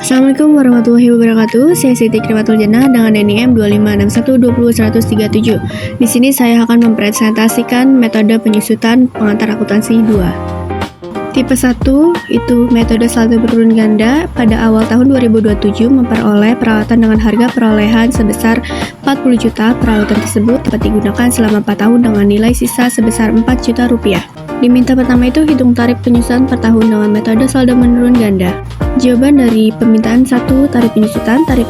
Assalamualaikum warahmatullahi wabarakatuh. Saya Siti Krimatul Jannah dengan NIM 2561200103. Di sini saya akan mempresentasikan metode penyusutan pengantar akuntansi 2. Tipe 1 itu metode saldo berurun ganda. Pada awal tahun 2027 memperoleh peralatan dengan harga perolehan sebesar 40 juta. Peralatan tersebut dapat digunakan selama 4 tahun dengan nilai sisa sebesar 4 juta rupiah. Diminta pertama itu hitung tarif penyusutan per tahun dengan metode saldo menurun ganda. Jawaban dari permintaan 1, tarif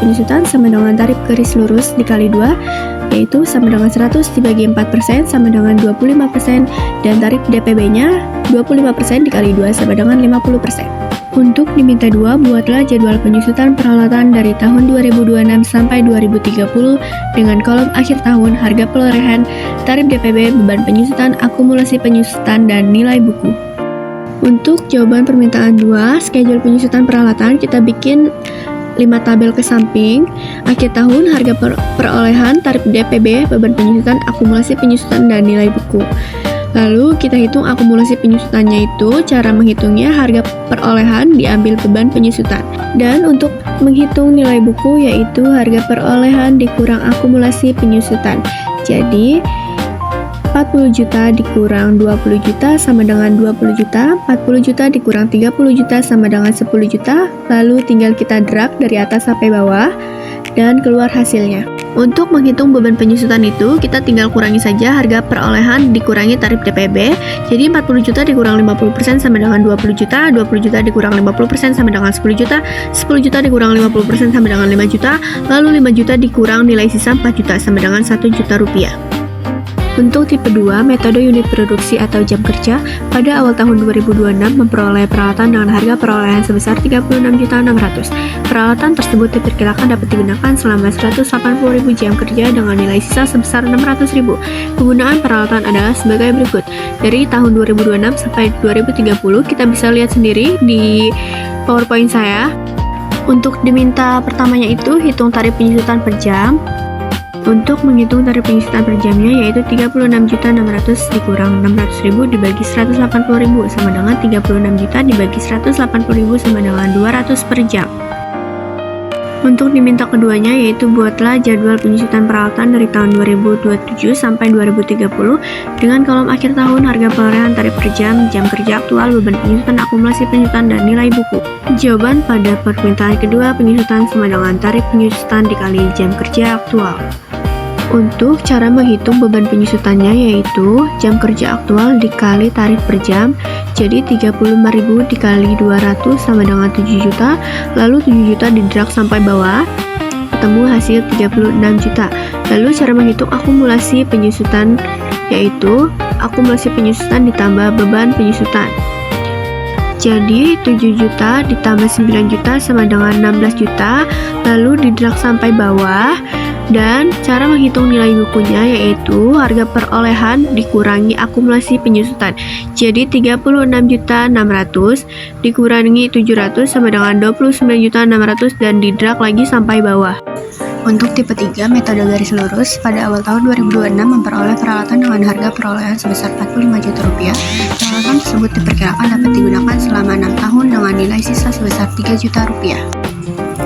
penyusutan sama dengan tarif garis lurus dikali 2, yaitu sama dengan 100 dibagi 4% sama dengan 25%, dan tarif DPB-nya 25% dikali 2 sama dengan 50%. Untuk diminta 2, buatlah jadwal penyusutan peralatan dari tahun 2026 sampai 2030 dengan kolom akhir tahun, harga perolehan, tarif DPB, beban penyusutan, akumulasi penyusutan, dan nilai buku. Untuk jawaban permintaan 2, schedule penyusutan peralatan, kita bikin 5 tabel ke samping. Akhir tahun, harga perolehan, tarif DPB, beban penyusutan, akumulasi penyusutan, dan nilai buku. Lalu kita hitung akumulasi penyusutannya itu, cara menghitungnya harga perolehan diambil beban penyusutan. Dan untuk menghitung nilai buku yaitu harga perolehan dikurang akumulasi penyusutan. Jadi 40 juta dikurang 20 juta sama dengan 20 juta, 40 juta dikurang 30 juta sama dengan 10 juta, lalu tinggal kita drag dari atas sampai bawah, dan keluar hasilnya. Untuk menghitung beban penyusutan itu, kita tinggal kurangi saja harga perolehan dikurangi tarif DPB, jadi 40 juta dikurang 50% sama dengan 20 juta, 20 juta dikurang 50% sama dengan 10 juta, 10 juta dikurang 50% sama dengan 5 juta, lalu 5 juta dikurang nilai sisa 4 juta sama dengan 1 juta rupiah. Untuk tipe 2, metode unit produksi atau jam kerja, pada awal tahun 2026 memperoleh peralatan dengan harga perolehan sebesar 36.600. Peralatan tersebut diperkirakan dapat digunakan selama 180.000 jam kerja dengan nilai sisa sebesar 600.000. Penggunaan peralatan adalah sebagai berikut. Dari tahun 2026 sampai 2030, kita bisa lihat sendiri di PowerPoint saya. Untuk diminta pertamanya itu hitung tarif penyusutan per jam. Untuk menghitung tarif penyusutan per jamnya yaitu 36.600 dikurang 600.000 dibagi 180.000 sama dengan 36 juta dibagi 180.000 sama dengan 200 per jam. Untuk diminta keduanya yaitu buatlah jadwal penyusutan peralatan dari tahun 2027 sampai 2030 dengan kolom akhir tahun, harga perolehan, tarif per jam, jam kerja aktual, beban penyusutan, akumulasi penyusutan, dan nilai buku. Jawaban pada permintaan kedua, penyusutan sama dengan tarif penyusutan dikali jam kerja aktual. Untuk cara menghitung beban penyusutannya yaitu jam kerja aktual dikali tarif per jam, jadi 35.000 dikali 200 sama dengan 7 juta, lalu 7 juta didrag sampai bawah, ketemu hasil 36 juta. Lalu cara menghitung akumulasi penyusutan yaitu akumulasi penyusutan ditambah beban penyusutan. Jadi 7 juta ditambah 9 juta sama dengan 16 juta, lalu didrag sampai bawah. Dan cara menghitung nilai bukunya yaitu harga perolehan dikurangi akumulasi penyusutan. Jadi 36.600 dikurangi 700 sama dengan 29.600 dan didrag lagi sampai bawah. Untuk tipe 3, metode garis lurus, pada awal tahun 2026 memperoleh peralatan dengan harga perolehan sebesar 45 juta rupiah. Peralatan tersebut diperkirakan dapat digunakan selama 6 tahun dengan nilai sisa sebesar 3 juta rupiah.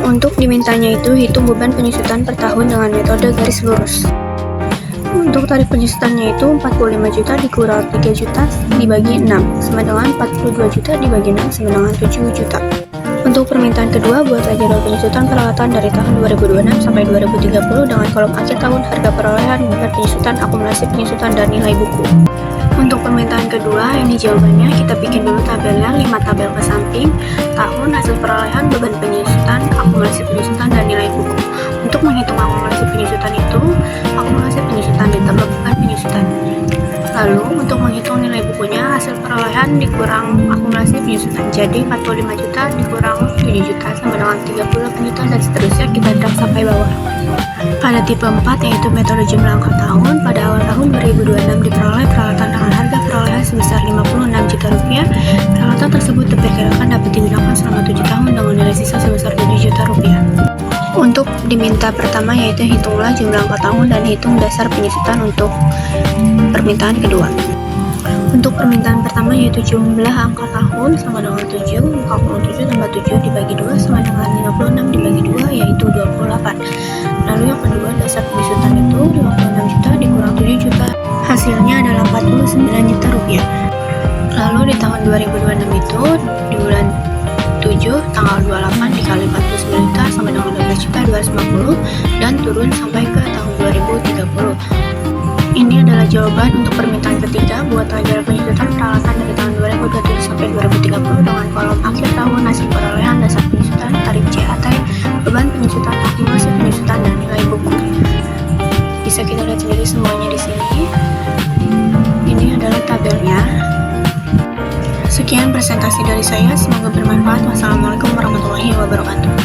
Untuk dimintanya itu hitung beban penyusutan per tahun dengan metode garis lurus. Untuk tarif penyusutannya itu 45 juta dikurang 3 juta dibagi 6 sama dengan 42 juta dibagi 6 sama dengan 7 juta. Untuk permintaan kedua, buatlah jadwal penyusutan peralatan dari tahun 2026 sampai 2030 dengan kolom akhir tahun, harga perolehan, beban penyusutan, akumulasi penyusutan, dan nilai buku. Untuk permintaan kedua, ini jawabannya. Kita bikin dulu tabelnya, 5 tabel ke samping, tahun, hasil perolehan, beban penyusutan, akumulasi penyusutan, dan nilai buku. Untuk menghitung akumulasi penyusutan itu, akumulasi penyusutan ditambah beban penyusutan. Lalu, untuk menghitung nilai bukunya, hasil perolehan dikurang akumulasi penyusutan. Jadi, 45 juta dikurang 7 juta sama dengan 38 juta, dan seterusnya kita drag sampai bawah. Pada tipe 4 yaitu metode jumlah angka tahun, pada awal tahun 2026 diperoleh peralatan dengan harga perolehan sebesar 56 juta rupiah. Peralatan tersebut diperkirakan dapat digunakan selama 7 tahun dengan nilai sisa sebesar 7 juta rupiah. Untuk diminta pertama yaitu hitunglah jumlah angka tahun dan hitung dasar penyusutan untuk permintaan kedua. Untuk permintaan pertama yaitu jumlah angka tahun sama dengan 7, 47 tambah 7 dibagi 2 sama dengan di tahun 2026 itu di bulan 7 tanggal 28 dikali 49 juta sama dengan 12.250 dan turun sampai ke tahun 2030. Ini adalah jawaban untuk permintaan ketiga buat pelajaran penyusutan peralatan dari tahun 2027 sampai 2030 dengan kolom akhir tahun, hasil perolehan dasar penyusutan, tarif CAT, beban penyusutan, akumulasi penyusutan, dan nilai buku. Bisa kita lihat sendiri semuanya di sini. Ini adalah tabelnya. Sekian presentasi dari saya, semoga bermanfaat. Wassalamualaikum warahmatullahi wabarakatuh.